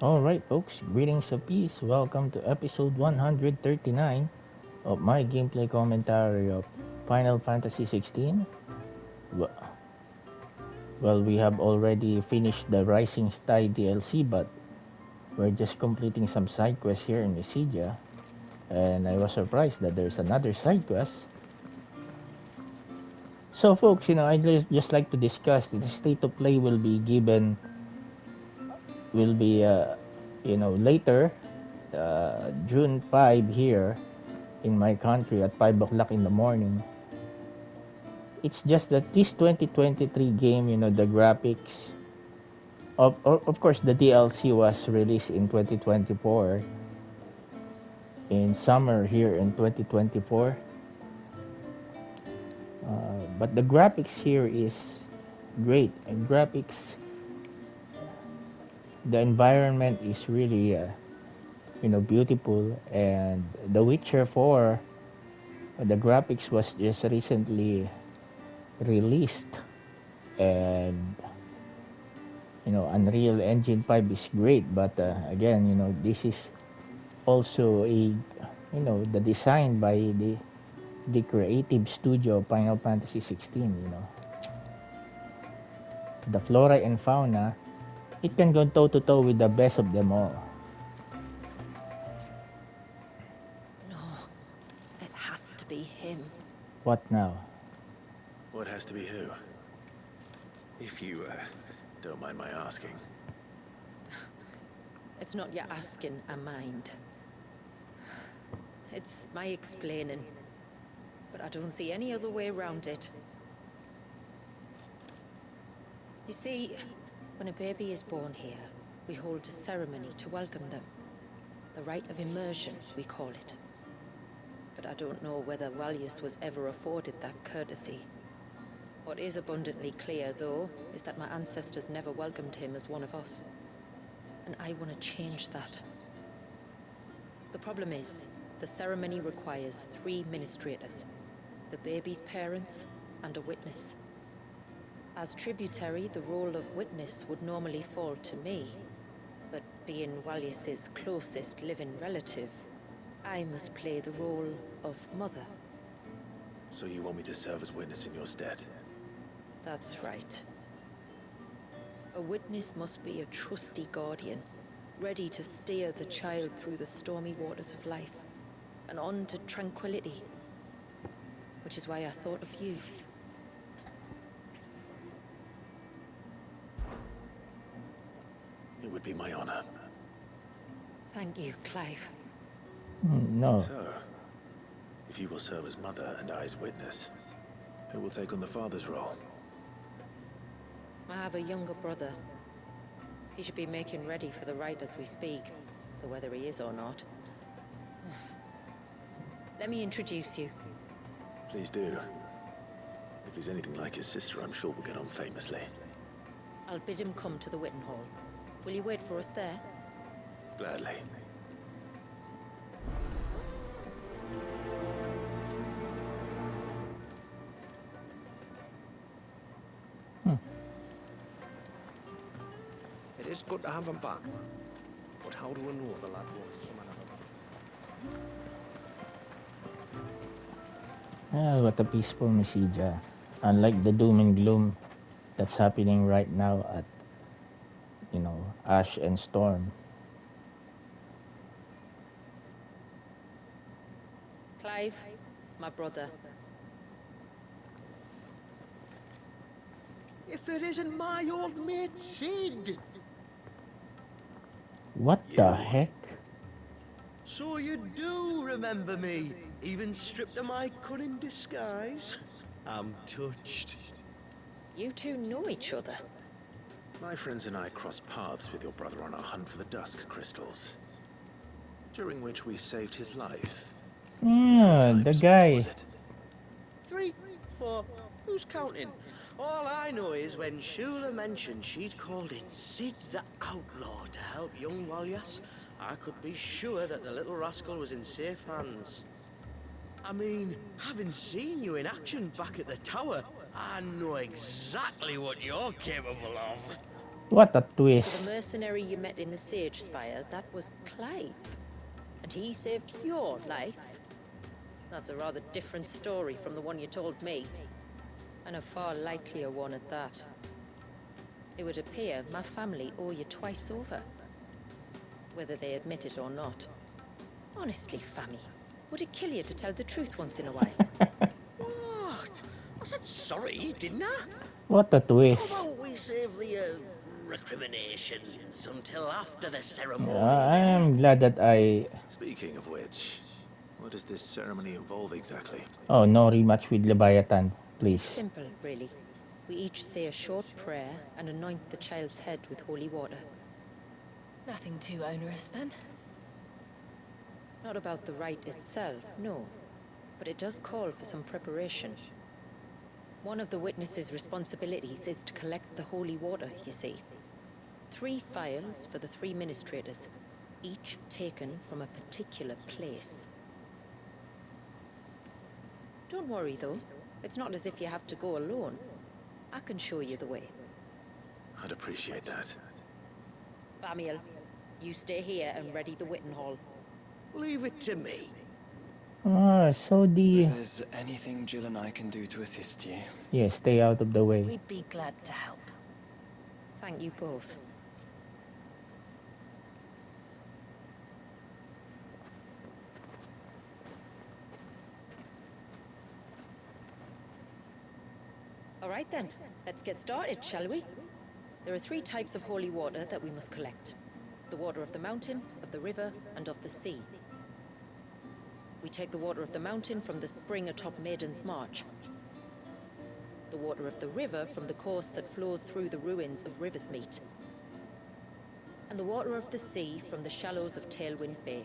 Alright, folks, greetings of peace. Welcome to episode 139 of my gameplay commentary of Final Fantasy XVI. Well, we have already finished the Rising Tide DLC, but we're just completing some side quests here in Mysidia. And I was surprised that there's another side quest. So, folks, I just like to discuss the state of play will be, later, June 5 here in my country at 5 o'clock in the morning. It's just that this 2023 game, the graphics, of course, the DLC was released in 2024, in summer here in 2024. But the graphics here is great. And graphics, the environment is really, beautiful. And The Witcher 4, the graphics was just recently released. And Unreal Engine 5 is great, but again, this is also the design by the creative studio of Final Fantasy 16. The flora and fauna, it can go toe to toe with the best of them all. No, it has to be him. What now? What has to be who? If you, don't mind my asking. It's not your asking, I mind. It's my explaining. But I don't see any other way around it. You see, when a baby is born here, we hold a ceremony to welcome them. The rite of immersion, we call it. But I don't know whether Walius was ever afforded that courtesy. What is abundantly clear, though, is that my ancestors never welcomed him as one of us. And I want to change that. The problem is, the ceremony requires 3 ministrators. The baby's parents and a witness. As tributary, the role of witness would normally fall to me. But being Walius's closest living relative, I must play the role of mother. So you want me to serve as witness in your stead? That's right. A witness must be a trusty guardian, ready to steer the child through the stormy waters of life, and on to tranquility. Which is why I thought of you. It would be my honor. Thank you, Clive. No. So, if you will serve as mother and I as witness, who will take on the father's role? I have a younger brother. He should be making ready for the rite as we speak, though whether he is or not. Let me introduce you. Please do. If he's anything like his sister, I'm sure we'll get on famously. I'll bid him come to the Witten Hall. Will you wait for us there? Gladly. It is good to have him back. But how do we know the lad wants some another? What a peaceful Mysidia. Unlike the doom and gloom that's happening right now at, Ash and Storm. Clive, my brother. If it isn't my old mate Sid! What the heck? So you do remember me, even stripped of my cunning disguise? I'm touched. You two know each other. My friends and I crossed paths with your brother on our hunt for the dusk crystals, during which we saved his life. Yeah, the guy. Was it? 3, 4, who's counting? All I know is when Shula mentioned she'd called in Sid the Outlaw to help young Walyas, I could be sure that the little rascal was in safe hands. I mean, having seen you in action back at the tower, I know exactly what you're capable of. What a So twist. the mercenary you met in the Sage Spire, that was Clive. And he saved your life? That's a rather different story from the one you told me. And a far likelier one at that. It would appear my family owe you twice over. Whether they admit it or not. Honestly, Fammy, would it kill you to tell the truth once in a while? What? I said sorry, didn't I? What a How twist. about we save the recriminations until after the I ceremony, eh? am glad that I... Speaking of which, what does this ceremony involve exactly? Oh, no rematch with Leviathan, It's please. simple, really. We each say a short prayer and anoint the child's head with holy water. Nothing too onerous then. Not about the rite itself, no. But it does call for some preparation. One of the witness's responsibilities is to collect the holy water, you see. 3 phials for the 3 ministrators, each taken from a particular place. Don't worry, though. It's not as if you have to go alone. I can show you the way. I'd appreciate that. Famiel, you stay here and ready the Witten Hall. Leave it to me. Ah, so the... If there's anything Jill and I can do to assist you. Yeah, stay out of the way. We'd be glad to help. Thank you both. All right then, let's get started, shall we? There are 3 types of holy water that we must collect. The water of the mountain, of the river, and of the sea. We take the water of the mountain from the spring atop Maiden's March. The water of the river from the course that flows through the ruins of Riversmeet. And the water of the sea from the shallows of Tailwind Bay.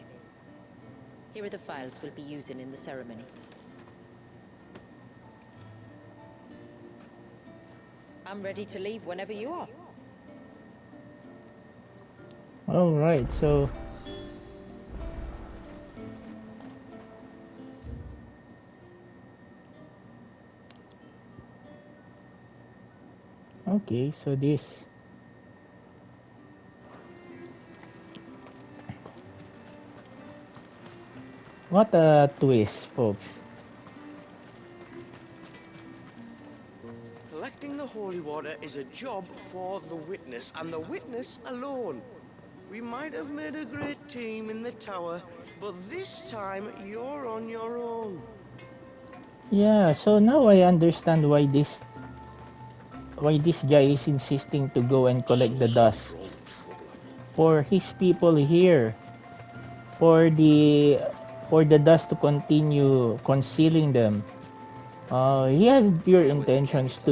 Here are the phials we'll be using in the ceremony. I'm ready to leave whenever you are. Alright, so... Okay, so this... What a twist, folks. Collecting the holy water is a job for the witness, and the witness alone. We might have made a great team in the tower, but this time you're on your own. Yeah, so now I understand why this guy is insisting to go and collect the Sorry dust. for all the trouble I brought. For his people here. For the dust to continue concealing them. He has pure Get with it, get intentions yourself a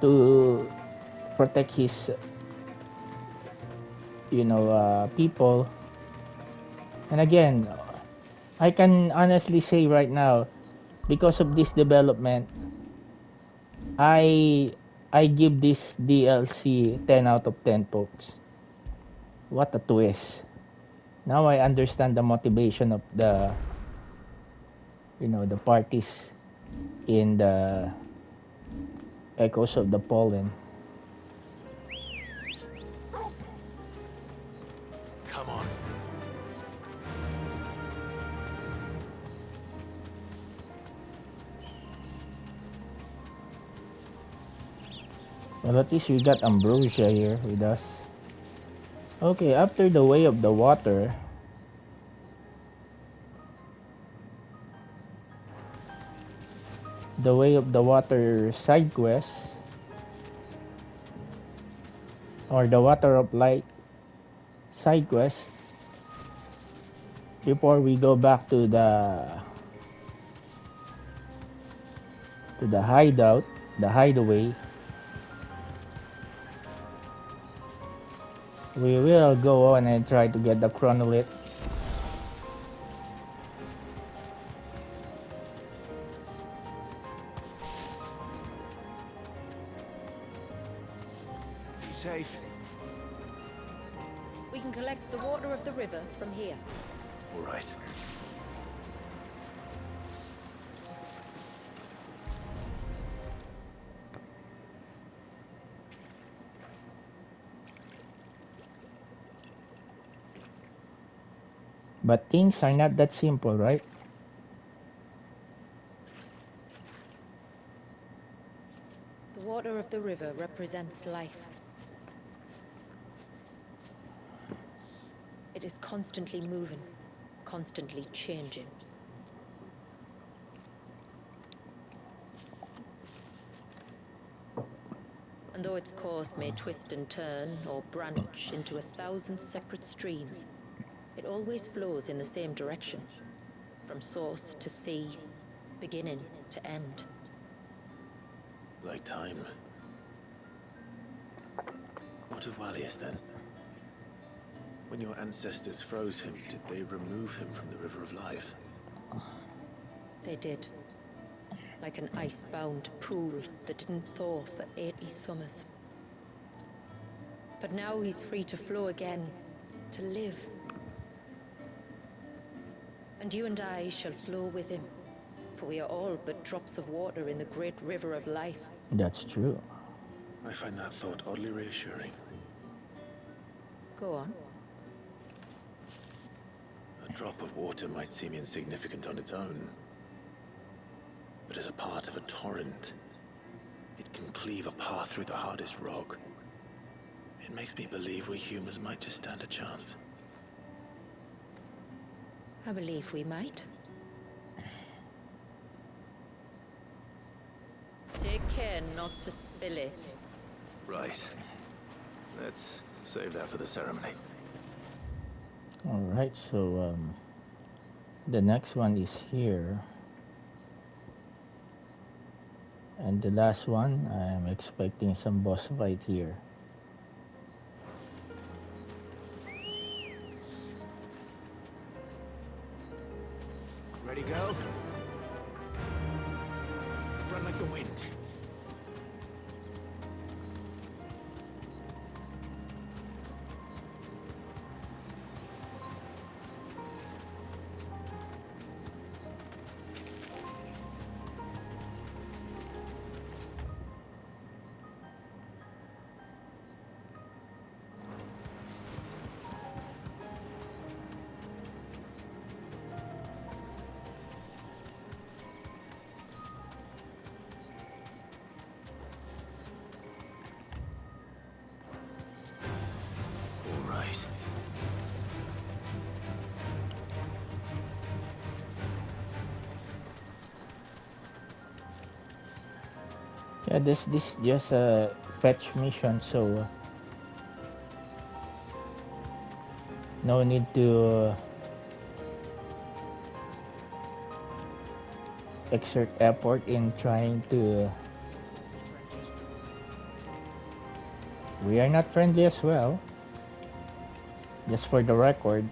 to protect his people. And again, I can honestly say right now, because of this development, I give this DLC 10 out of 10, folks. What a twist. Now I understand the motivation of the the parties in the Echoes of the Pollen. Come on. Well, at least we got Ambrosia here with us. Okay, after the Way of the Water, the Way of the Water side quest, or the Water of Light side quest, before we go back to the hideout, the hideaway, we will go on and try to get the chronolith. Be safe. We can collect the water of the river from here. All right. But things are not that simple, right? The water of the river represents life. It is constantly moving, constantly changing. And though its course may twist and turn or branch into 1,000 separate streams, it always flows in the same direction, from source to sea, beginning to end. Like time. What of Wallius, then? When your ancestors froze him, did they remove him from the River of Life? They did. Like an ice-bound pool that didn't thaw for 80 summers. But now he's free to flow again, to live. And you and I shall flow with him, for we are all but drops of water in the great river of life. That's true. I find that thought oddly reassuring. Go on. A drop of water might seem insignificant on its own, but as a part of a torrent, it can cleave a path through the hardest rock. It makes me believe we humans might just stand a chance. I believe we might. Take care not to spill it. Right. Let's save that for the ceremony. All right, so the next one is here. And the last one, I'm expecting some boss fight here. Ready, go? Run like the wind. All right. Yeah, this just a fetch mission, so no need to exert effort in trying to. We are not friendly as well. Just for the record.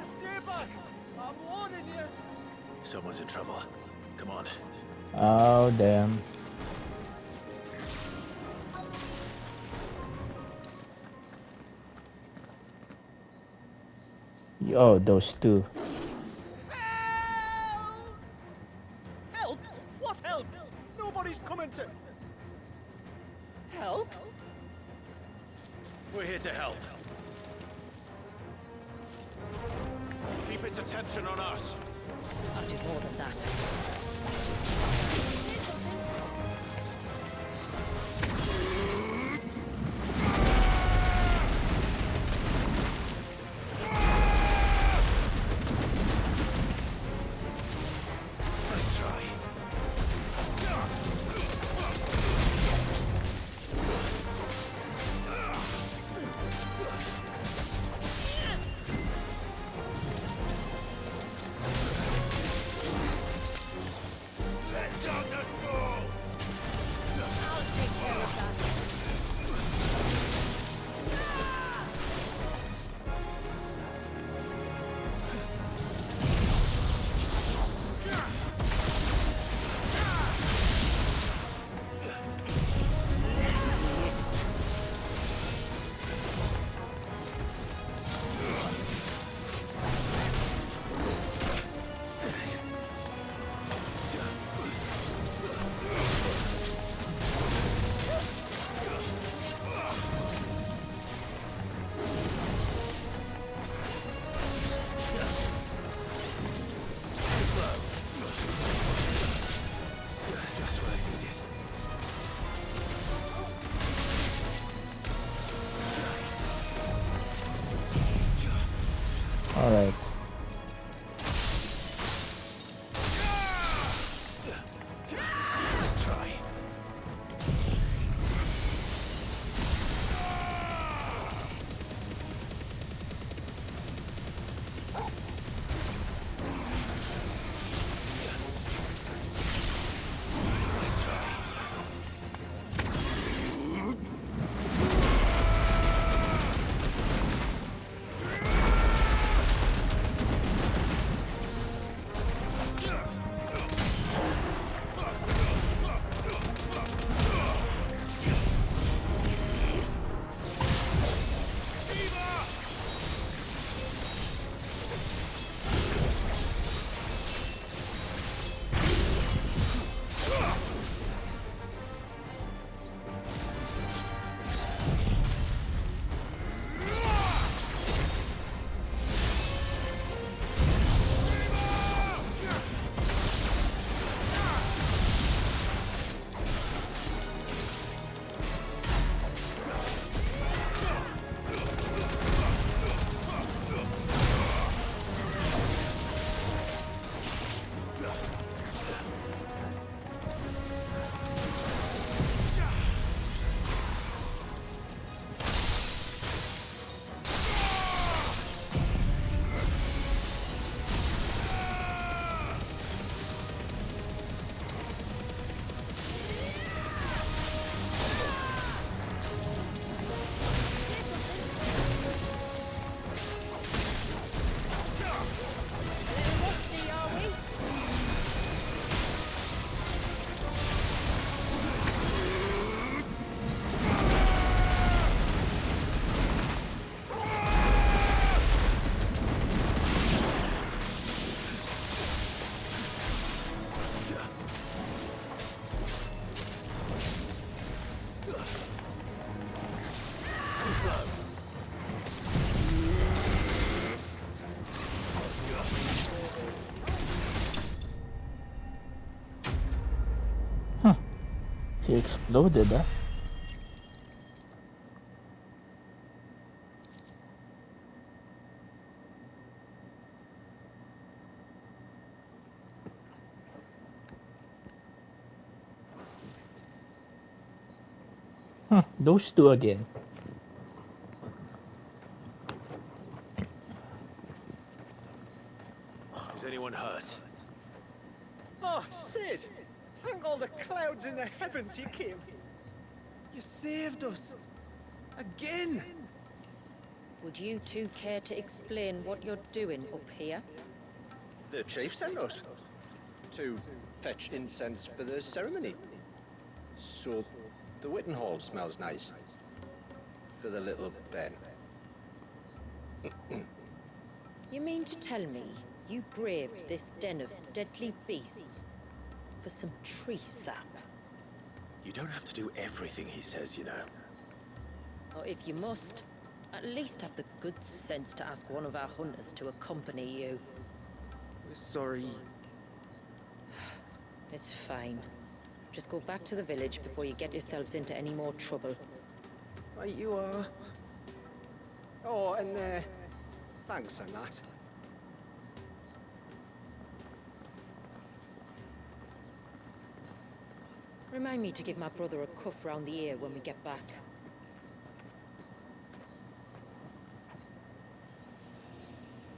Stay back! I'm warning you! Someone's in trouble. Come on. Oh, damn. Oh, those two. Help! What help? Nobody's coming to... Help? We're here to help. Keep its attention on us. I'll do more than that. Nice try. All right. Let's try. Let's try. Too slow. She exploded, huh? Those two again. Is anyone hurt? Oh, Sid! Thank all the clouds in the heavens you came. You saved us. Again. Would you two care to explain what you're doing up here? The chief sent us to fetch incense for the ceremony. So the Witten Hall smells nice. For the little Ben. You mean to tell me you braved this den of deadly beasts for some tree sap? You don't have to do everything he says, you know. Or if you must, at least have the good sense to ask one of our hunters to accompany you. We're sorry. It's fine. Just go back to the village before you get yourselves into any more trouble. Right you are. Oh, and thanks and that. Remind me to give my brother a cuff round the ear when we get back.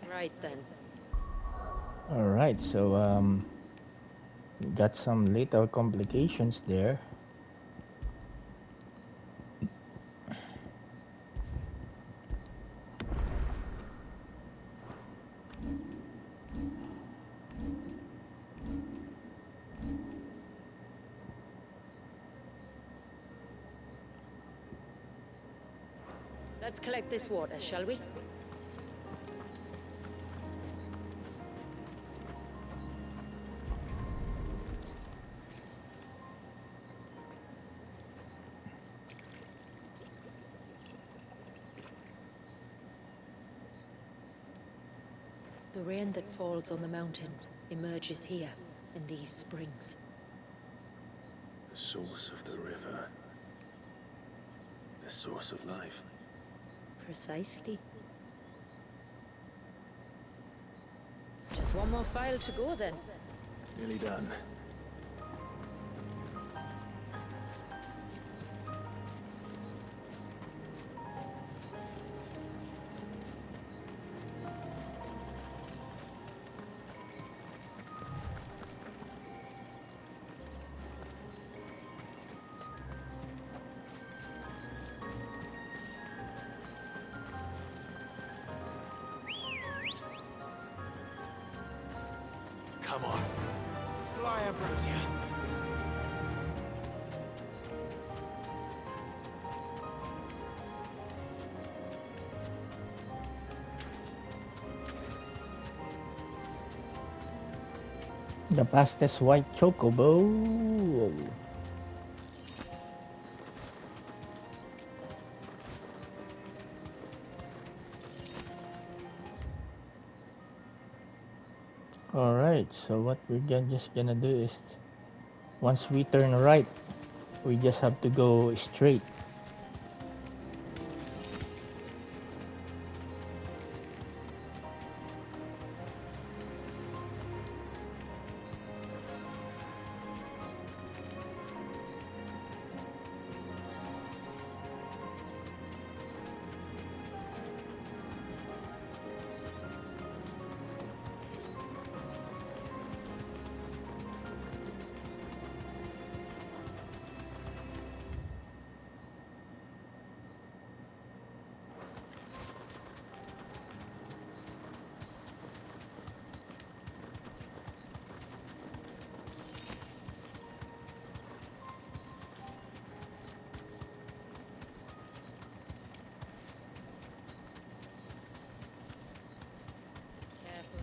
Right then. All right, so we got some little complications there. Let's collect this water, shall we? The rain that falls on the mountain emerges here, in these springs. The source of the river. The source of life. Precisely. Just one more file to go then. Nearly done. Come on. Fly, Ambrosia. The fastest white chocobo. Alright, so what we're just gonna do is, once we turn right, we just have to go straight. Careful.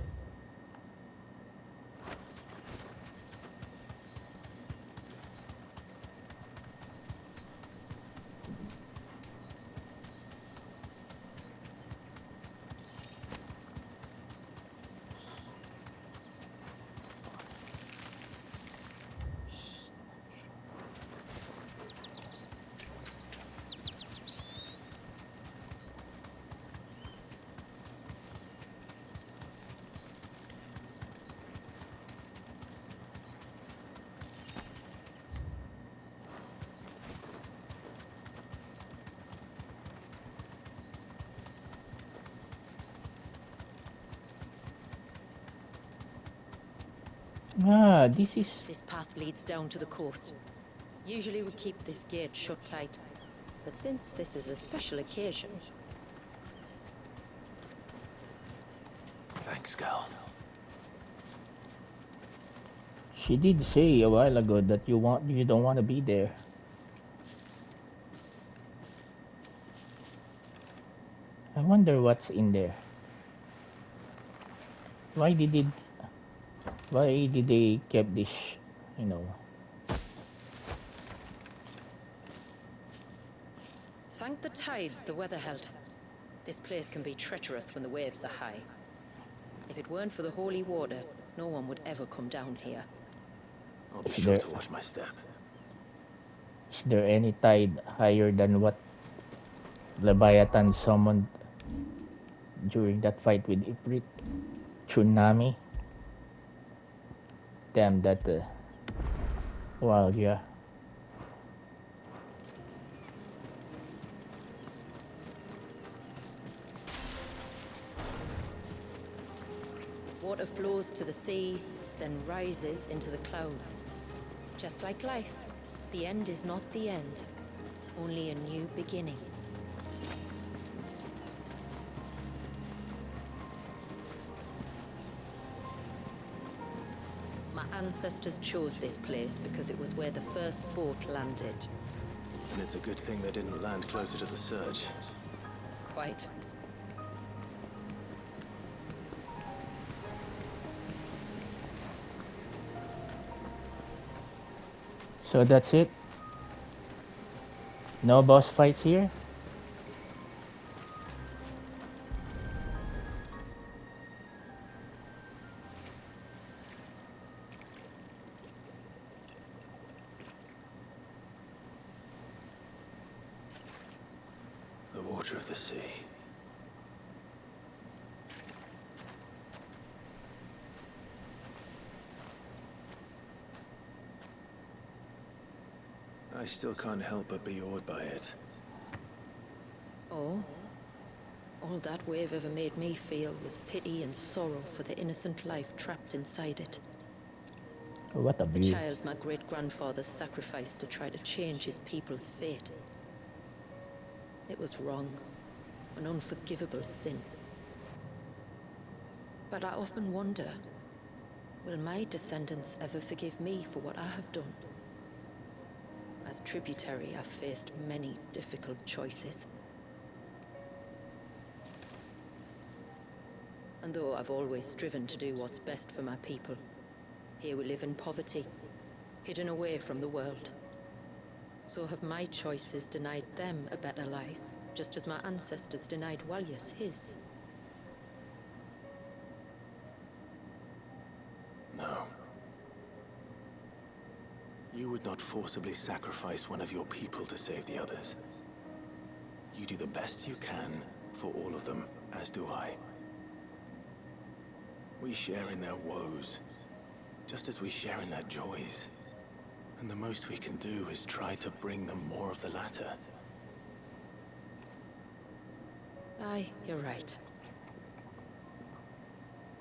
Ah, this is... This path leads down to the coast. Usually we keep this gate shut tight, but since this is a special occasion... Thanks, girl. She did say a while ago that you don't want to be there. I wonder what's in there. Why did they keep this, you know? Thank the tides the weather held. This place can be treacherous when the waves are high. If it weren't for the holy water, no one would ever come down here. I'll be Is sure there- to watch my step. Is there any tide higher than what Leviathan summoned during that fight with Ifrit? Tsunami? Damn that. Well, yeah. Water flows to the sea, then rises into the clouds. Just like life, the end is not the end, only a new beginning. My ancestors chose this place because it was where the first boat landed. And it's a good thing they didn't land closer to the surge. Quite. So that's it. No boss fights here. The water of the sea. I still can't help but be awed by it. Oh? All that wave ever made me feel was pity and sorrow for the innocent life trapped inside it. What a The view. child my great-grandfather sacrificed to try to change his people's fate. It was wrong, an unforgivable sin. But I often wonder, will my descendants ever forgive me for what I have done? As tributary, I've faced many difficult choices. And though I've always striven to do what's best for my people, here we live in poverty, hidden away from the world. So have my choices denied them a better life, just as my ancestors denied Walyas his? No. You would not forcibly sacrifice one of your people to save the others. You do the best you can for all of them, as do I. We share in their woes, just as we share in their joys. And the most we can do is try to bring them more of the latter. Aye, you're right.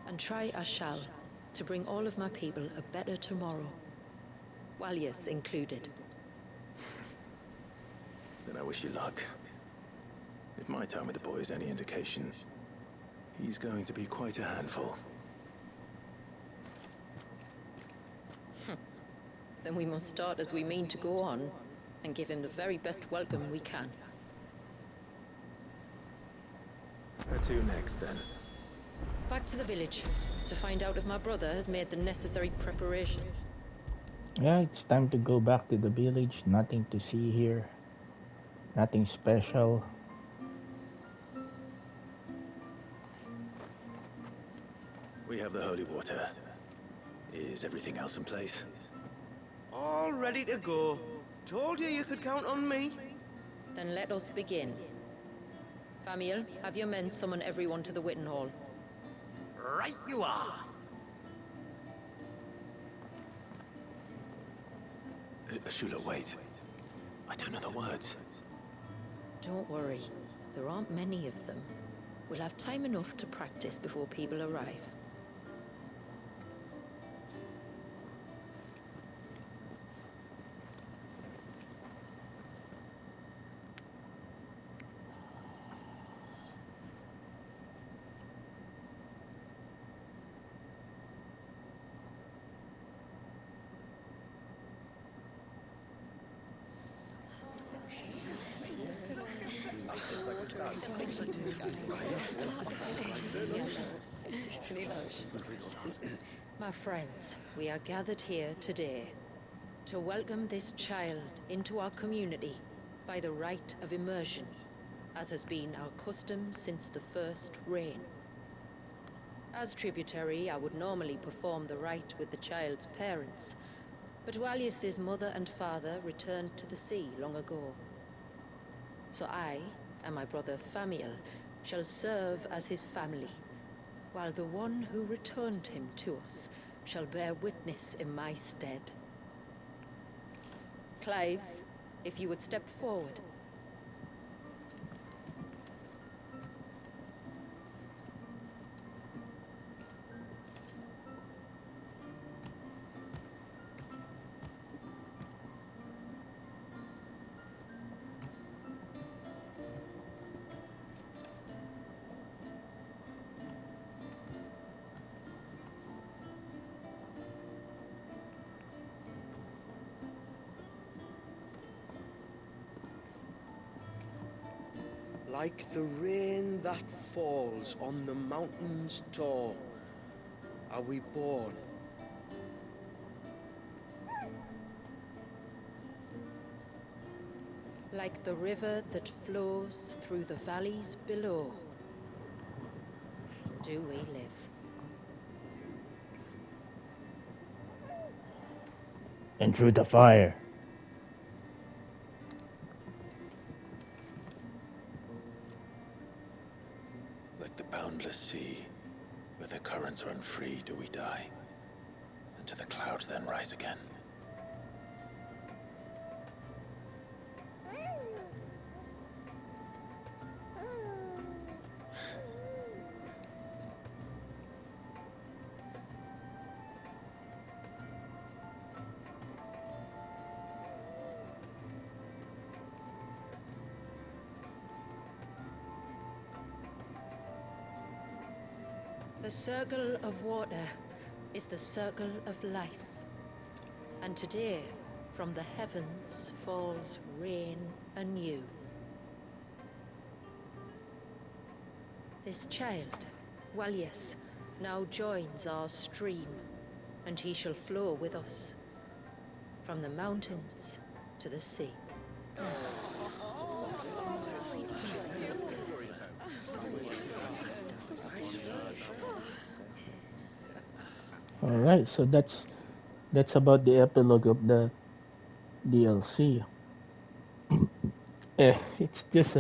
And try I shall, to bring all of my people a better tomorrow. Walyas included. Then I wish you luck. If my time with the boy is any indication, he's going to be quite a handful. Then we must start as we mean to go on, and give him the very best welcome we can. Where to next, then? Back to the village, to find out if my brother has made the necessary preparation. Yeah, it's time to go back to the village. Nothing to see here. Nothing special. We have the holy water. Is everything else in place? All ready to go. Told you could count on me. Then let us begin. Famiel, have your men summon everyone to the Witten Hall. Right you are. Ashula, wait. I don't know the words. Don't worry, there aren't many of them. We'll have time enough to practice before people arrive. My friends, we are gathered here today to welcome this child into our community by the rite of immersion, as has been our custom since the first reign. As tributary, I would normally perform the rite with the child's parents, but Walyas's mother and father returned to the sea long ago. So I and my brother Famiel shall serve as his family, while the one who returned him to us shall bear witness in my stead. Clive, if you would step forward. Like the rain that falls on the mountains tall, are we born. Like the river that flows through the valleys below, do we live. And through the fire. Like the boundless sea, where the currents run free, do we die? And to the clouds then rise again. The circle of water is the circle of life. And today, from the heavens falls rain anew. This child, Walius, now joins our stream, and he shall flow with us, from the mountains to the sea. All right, so that's about the epilogue of the DLC. It's just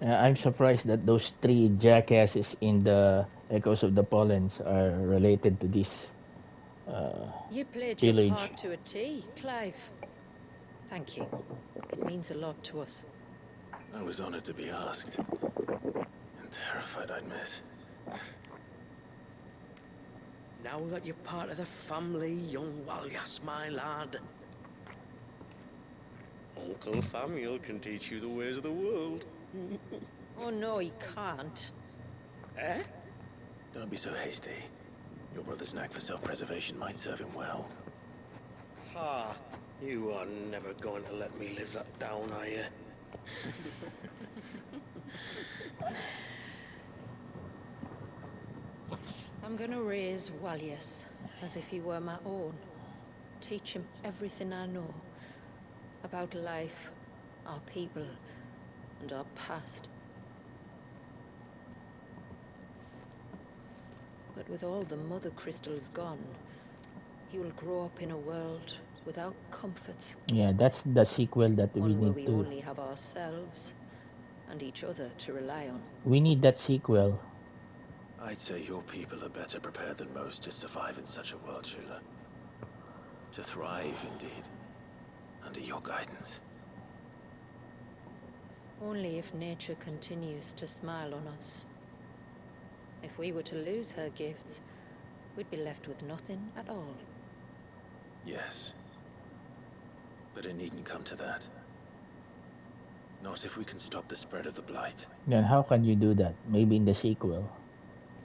I'm surprised that those three jackasses in the Echoes of the Pollens are related to this You played your village. part to a T, Clive. Thank you. It means a lot to us. I was honored to be asked. And terrified I'd miss. Now that you're part of the family, young Walyas, my lad. Uncle Samuel can teach you the ways of the world. Oh no, he can't. Eh? Don't be so hasty. Your brother's knack for self-preservation might serve him well. Ha! You are never going to let me live that down, are you? I'm gonna raise Walius as if he were my own. Teach him everything I know about life, our people, and our past. But with all the mother crystals gone, he will grow up in a world without comforts. Yeah, that's the sequel that we One where need we to. only have ourselves and each other to rely on. We need that sequel. I'd say your people are better prepared than most to survive in such a world, Shula. To thrive, indeed. Under your guidance. Only if nature continues to smile on us. If we were to lose her gifts, we'd be left with nothing at all. Yes. But it needn't come to that. Not if we can stop the spread of the Blight. Then how can you do that? Maybe in the sequel.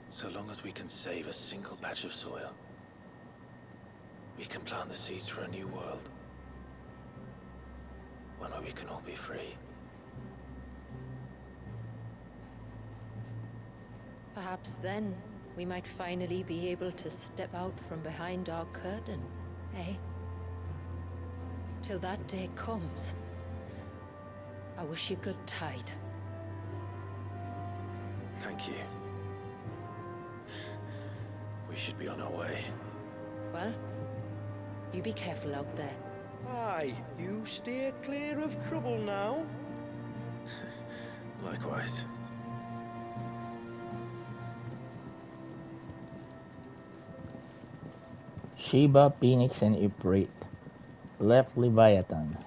So long as we can save a single patch of soil, we can plant the seeds for a new world. One where we can all be free. Perhaps then, we might finally be able to step out from behind our curtain, eh? Till that day comes, I wish you good tide. Thank you. We should be on our way. Well, you be careful out there. Aye, you steer clear of trouble now. Likewise. Sheba, Phoenix, and Ifrit left Leviathan.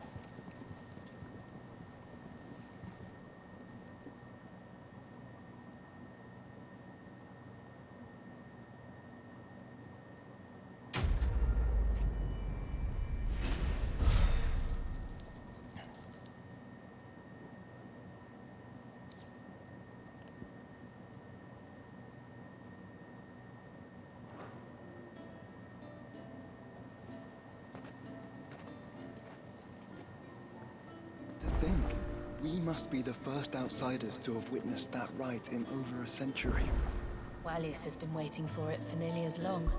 To think, we must be the first outsiders to have witnessed that rite in over a century. Walius has been waiting for it for nearly as long.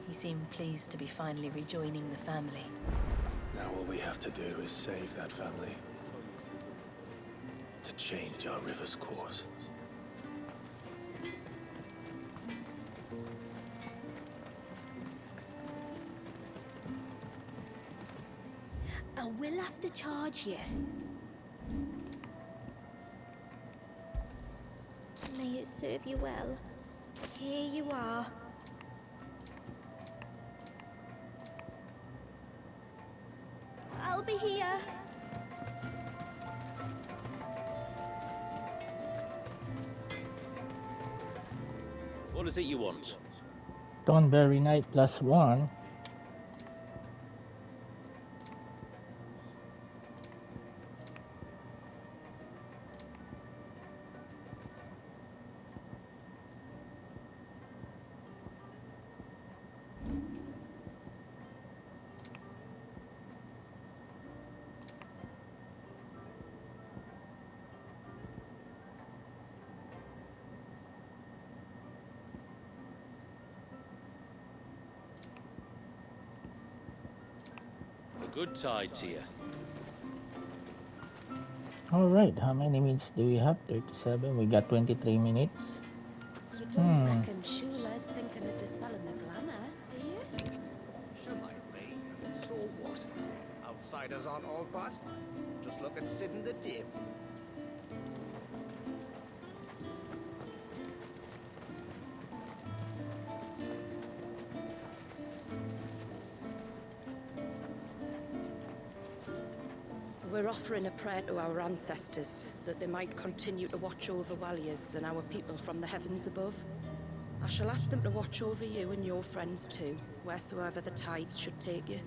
He seemed pleased to be finally rejoining the family. Now all we have to do is save that family. To change our river's course. I will have to charge you. May it serve you well. Here you are. I'll be here. What is it you want? Thornberry Knight +1. A good tide to you. All right, how many minutes do we have? 37. We got 23 minutes. You don't reckon Shula's thinking of dispelling the glamour, do you? She might be, but so what? Outsiders aren't all bad. Just look at Sid and the Dame. We're offering a prayer to our ancestors, that they might continue to watch over Walliers and our people from the heavens above. I shall ask them to watch over you and your friends too, wheresoever the tides should take you.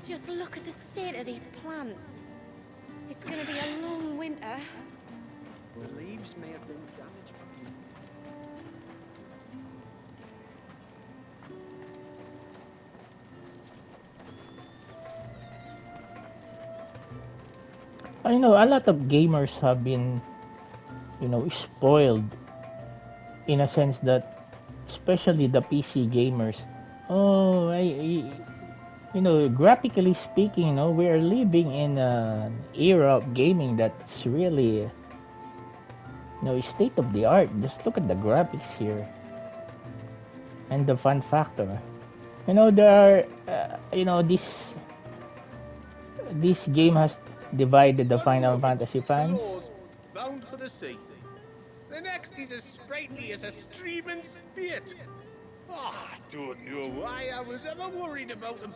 Just look at the state of these plants. It's gonna be a long winter. The leaves may have been damaged. I know a lot of gamers have been, spoiled in a sense that, especially the PC gamers. Oh, graphically speaking, we are living in an era of gaming that's really, state of the art. Just look at the graphics here and the fun factor. There are, this game has divided the One Final moment, Fantasy to fans. Laws, bound for the sea. The next is as sprightly as a streaming spit. Oh, I don't know why I was ever worried about him.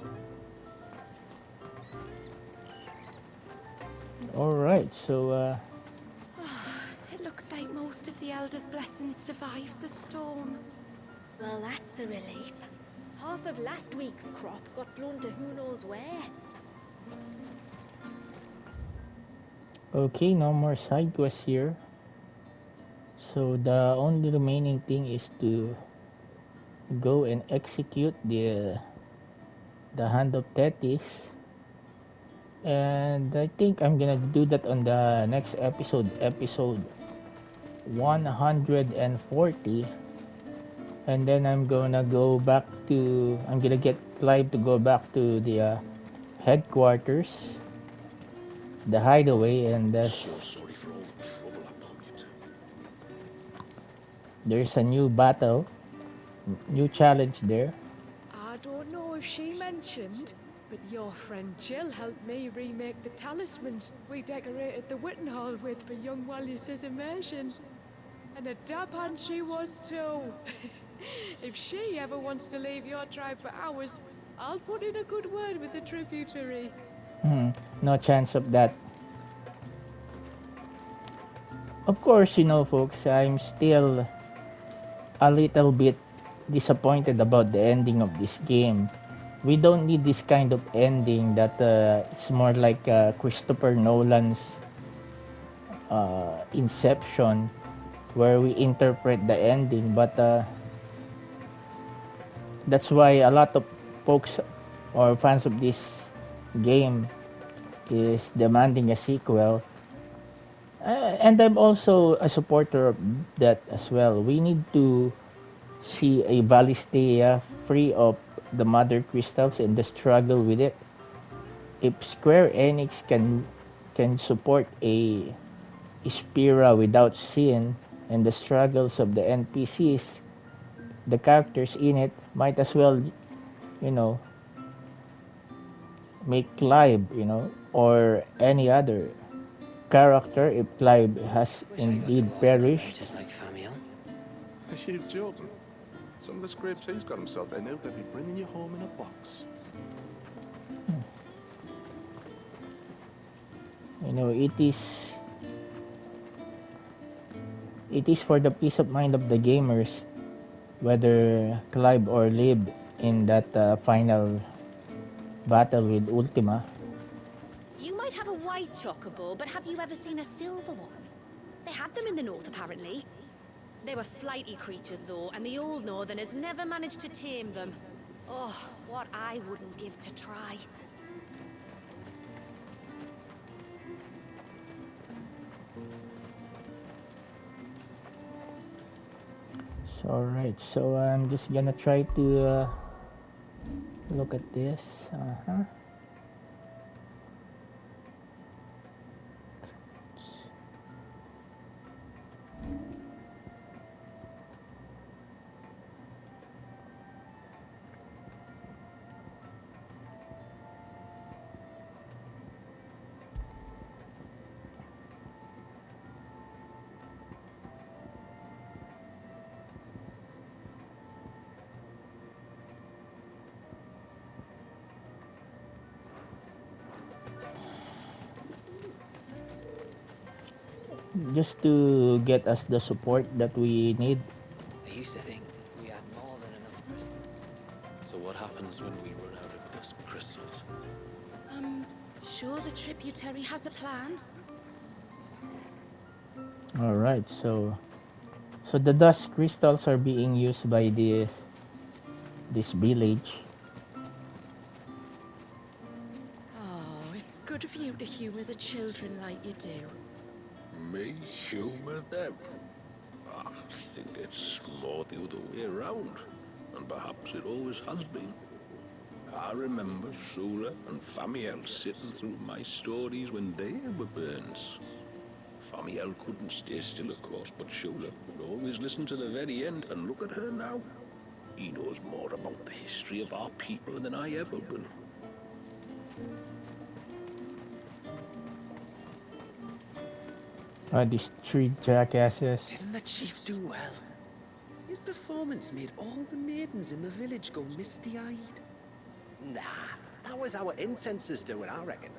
All right, so It looks like most of the Elder's blessings survived the storm. Well, that's a relief. Half of last week's crop got blown to who knows where. okay, no more side quests here. So the only remaining thing is to go and execute the Hand of Tethys. And I think I'm gonna do that on the next episode, episode 140. And then I'm gonna get Clive to go back to the headquarters, the hideaway, and So sorry for all the trouble I put you to. there's a new battle, new challenge there. I don't know if she mentioned, but your friend Jill helped me remake the talismans we decorated the Witten Hall with for young Wallis's immersion. And a dab hand she was too. If she ever wants to leave your tribe for hours, I'll put in a good word with the tributary. No chance of that. Of course, folks, I'm still a little bit disappointed about the ending of this game. We don't need this kind of ending that it's more like Christopher Nolan's Inception, where we interpret the ending. But that's why a lot of folks or fans of this game is demanding a sequel. And I'm also a supporter of that as well. We need to see a Valistea free of the mother crystals and the struggle with it. If Square Enix can support a Spira without sin and the struggles of the NPCs, the characters in it might as well, you know, make Clive, or any other character if Clive has Wish I got to indeed go off on perished. adventures like Famiel. Are you joking? Some of the scrapes he's got himself in, they'll be bringing you home in a box. It is It is for the peace of mind of the gamers, whether Clive or Lib in that final battle with Ultima. You might have a white chocobo, but have you ever seen a silver one? They had them in the north, apparently. They were flighty creatures, though, and the old northerners never managed to tame them. Oh, what I wouldn't give to try. So, alright, so I'm just gonna try to look at this. Just to get us the support that we need. I used to think we had more than enough crystals. So what happens when we run out of dusk crystals? Sure the tributary has a plan? Alright, so the dust crystals are being used by this village. Oh, it's good of you to humor the children like you do. Me humour them? I think it's more the other way around, and perhaps it always has been. I remember Shula and Famiel sitting through my stories when they were burns. Famiel couldn't stay still, of course, but Shula would always listen to the very end, and look at her now. He knows more about the history of our people than I ever will. These three jackasses. Didn't the chief do well? His performance made all the maidens in the village go misty-eyed. Nah, that was our incensers doing, I reckon.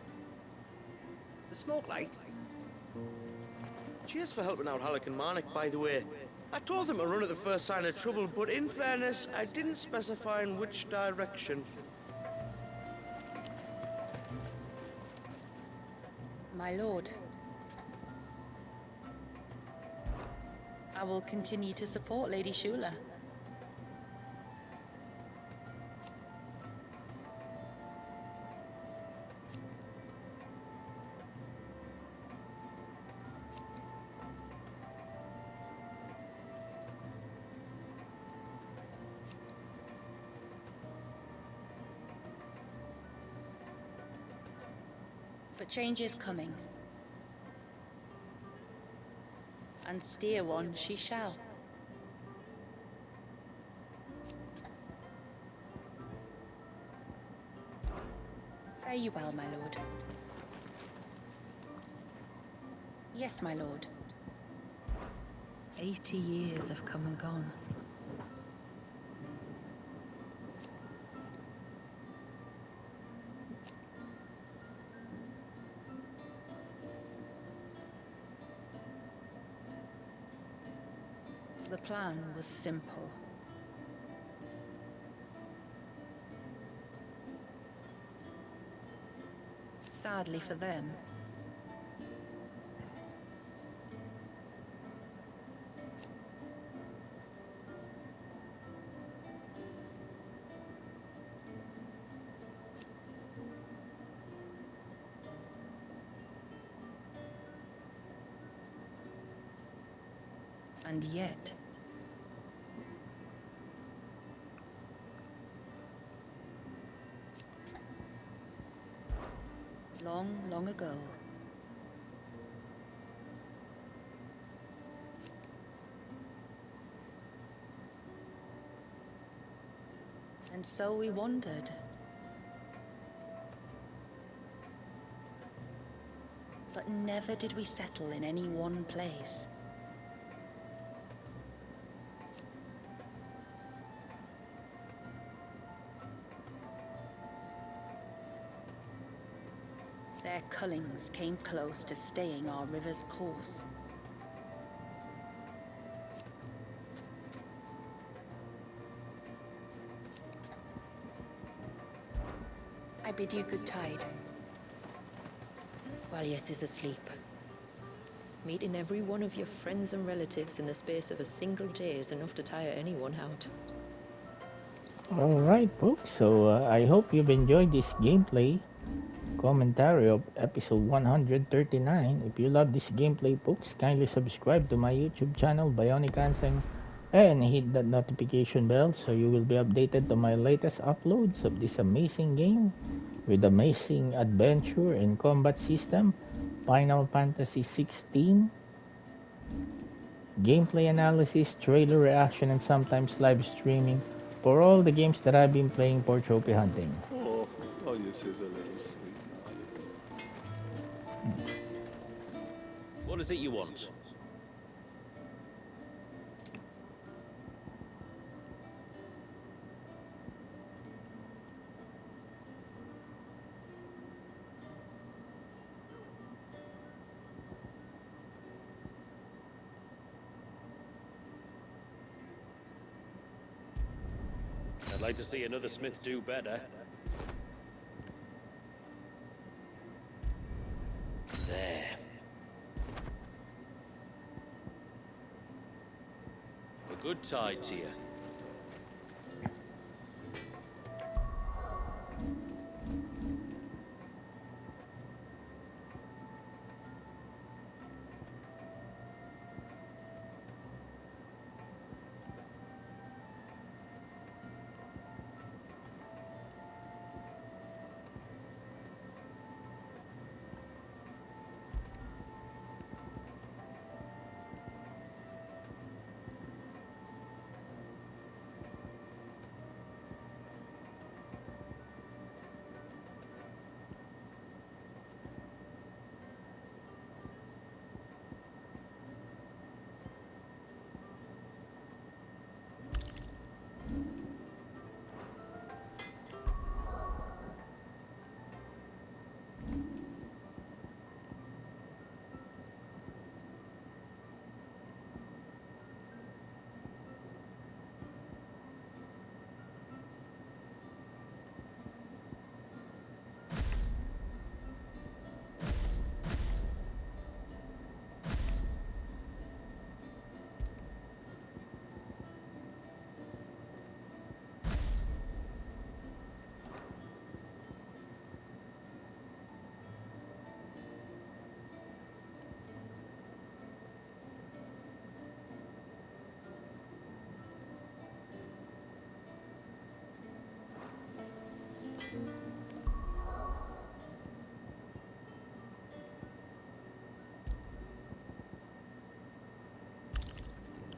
The smoke like. Cheers for helping out Halleck and Marnik, by the way. I told them to run at the first sign of trouble, but in fairness, I didn't specify in which direction. My lord, I will continue to support Lady Shula. But change is coming. And steer one she shall. Fare you well, my lord. Yes, my lord. 80 years have come and gone. The plan was simple. Sadly for them, and yet long, long ago, and so we wandered. But never did we settle in any one place. Their cullings came close to staying our river's course. I bid you good tide. Valius is asleep. Meeting every one of your friends and relatives in the space of a single day is enough to tire anyone out. Alright, folks, so I hope you've enjoyed this gameplay commentary of episode 139. If you love this gameplay, folks, kindly subscribe to my YouTube channel, Bionic Anseng, and hit that notification bell so you will be updated to my latest uploads of this amazing game with amazing adventure and combat system, Final Fantasy XVI, gameplay analysis, trailer reaction, and sometimes live streaming for all the games that I've been playing for trophy hunting. Oh, Valius is a little sweet. What is it you want? I'd like to see another smith do better. There. A good tide to you.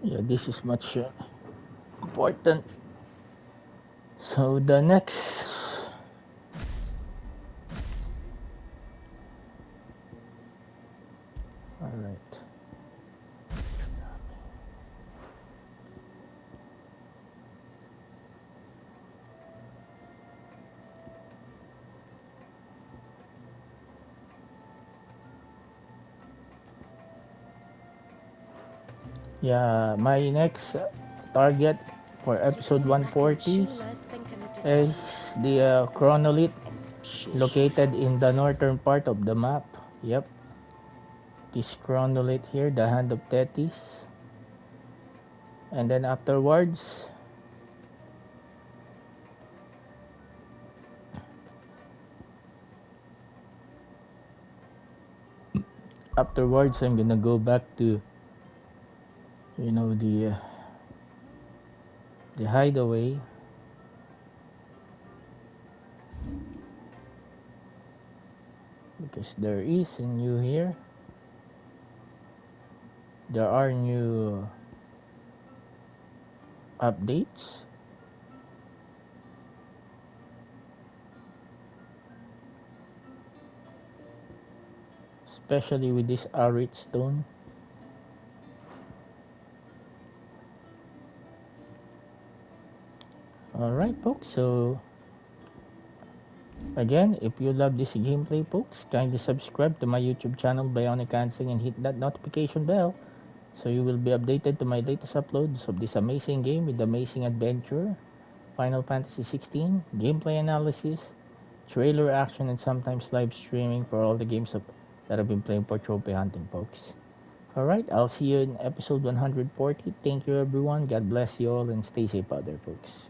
Yeah, this is much important. So the next all right. Yeah, my next target for episode 140 is the chronolith located in the northern part of the map. Yep, this chronolith here, the Hand of Tethys. And then afterwards, I'm gonna go back to, you know, the hideaway. Because there is a new here. There are new updates. Especially with this arid stone. Alright folks, so again, if you love this gameplay folks, kindly subscribe to my YouTube channel Bionic Ansing and hit that notification bell so you will be updated to my latest uploads of this amazing game with amazing adventure, Final Fantasy XVI, gameplay analysis, trailer action, and sometimes live streaming for all the games that I've been playing for trophy hunting, folks. Alright, I'll see you in episode 140. Thank you, everyone. God bless you all and stay safe out there, folks.